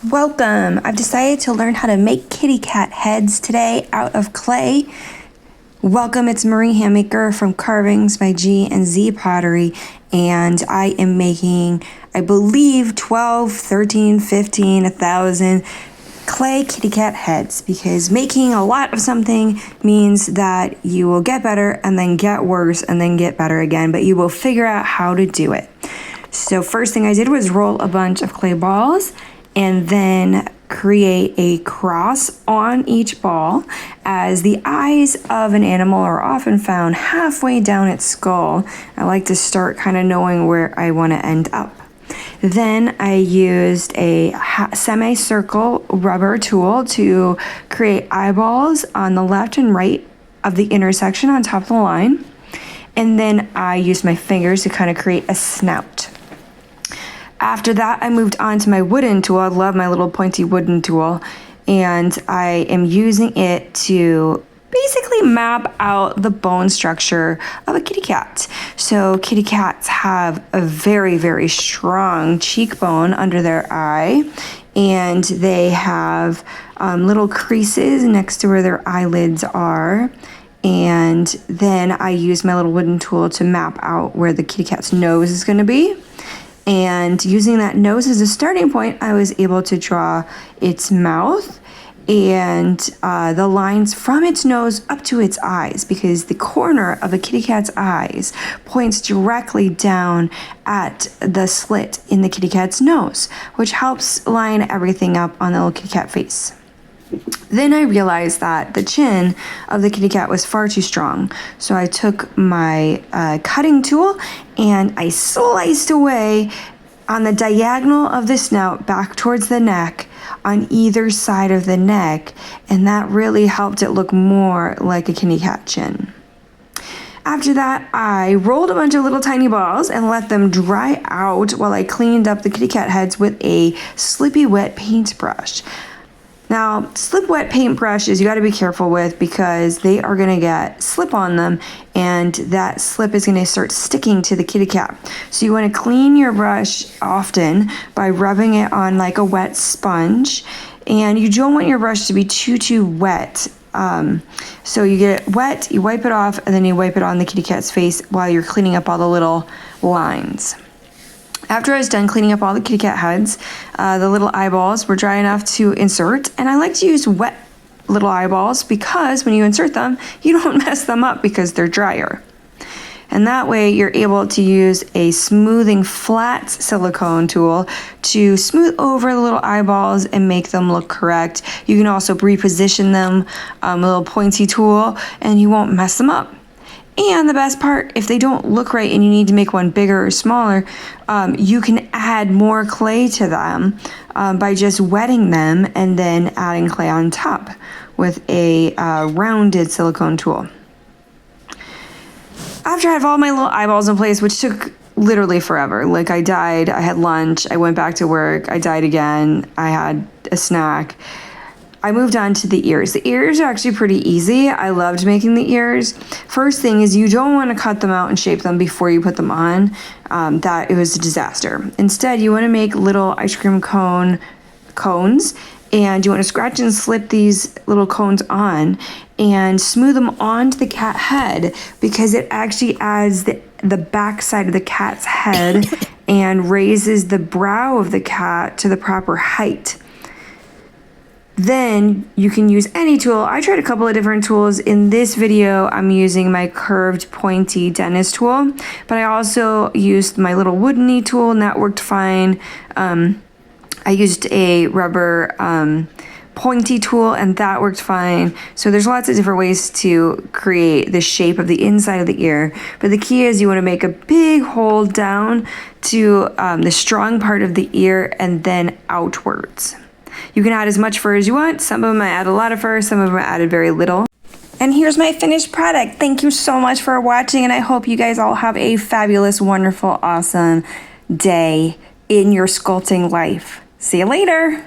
Welcome! I've decided to learn how to make kitty cat heads today out of clay. Welcome, it's Marie Handmaker from Carvings by G and Z Pottery, and I am making, I believe, 12, 13, 15, 1,000 clay kitty cat heads, because making a lot of something means that you will get better and then get worse and then get better again, but you will figure out how to do it. So first thing I did was roll a bunch of clay balls and then create a cross on each ball, as the eyes of an animal are often found halfway down its skull. I like to start kind of knowing where I want to end up. Then I used a semicircle rubber tool to create eyeballs on the left and right of the intersection on top of the line. And then I used my fingers to kind of create a snout. After that, I moved on to my wooden tool. I love my little pointy wooden tool, and I am using it to basically map out the bone structure of a kitty cat. So kitty cats have a very, very strong cheekbone under their eye, and they have little creases next to where their eyelids are. And then I use my little wooden tool to map out where the kitty cat's nose is going to be. And using that nose as a starting point, I was able to draw its mouth and the lines from its nose up to its eyes, because the corner of a kitty cat's eyes points directly down at the slit in the kitty cat's nose, which helps line everything up on the little kitty cat face. Then I realized that the chin of the kitty cat was far too strong. So I took my cutting tool and I sliced away on the diagonal of the snout back towards the neck on either side of the neck. And that really helped it look more like a kitty cat chin. After that, I rolled a bunch of little tiny balls and let them dry out while I cleaned up the kitty cat heads with a slippy wet paintbrush. Now, slip wet paintbrushes you got to be careful with, because they are going to get slip on them, and that slip is going to start sticking to the kitty cat. So you want to clean your brush often by rubbing it on like a wet sponge, and you don't want your brush to be too wet. So you get it wet, you wipe it off, and then you wipe it on the kitty cat's face while you're cleaning up all the little lines. After I was done cleaning up all the kitty cat heads, the little eyeballs were dry enough to insert, and I like to use wet little eyeballs because when you insert them, you don't mess them up because they're drier. And that way you're able to use a smoothing flat silicone tool to smooth over the little eyeballs and make them look correct. You can also reposition them, a little pointy tool, and you won't mess them up. And the best part, if they don't look right and you need to make one bigger or smaller, you can add more clay to them by just wetting them and then adding clay on top with a rounded silicone tool. After I have all my little eyeballs in place, which took literally forever, like I died, I had lunch, I went back to work, I died again, I had a snack, I moved on to the ears. The ears are actually pretty easy. I loved making the ears. First thing is, you don't want to cut them out and shape them before you put them on. That it was a disaster. Instead, you want to make little ice cream cones, and you want to scratch and slip these little cones on and smooth them onto the cat head, because it actually adds the back side of the cat's head and raises the brow of the cat to the proper height. Then you can use any tool. I tried a couple of different tools. In this video, I'm using my curved pointy dentist tool, but I also used my little woodeny tool, and that worked fine. I used a rubber pointy tool, and that worked fine. So there's lots of different ways to create the shape of the inside of the ear. But the key is you want to make a big hole down to the strong part of the ear and then outwards. You can add as much fur as you want. Some of them I add a lot of fur, some of them I added very little. And here's my finished product. Thank you so much for watching, and I hope you guys all have a fabulous, wonderful, awesome day in your sculpting life. See you later.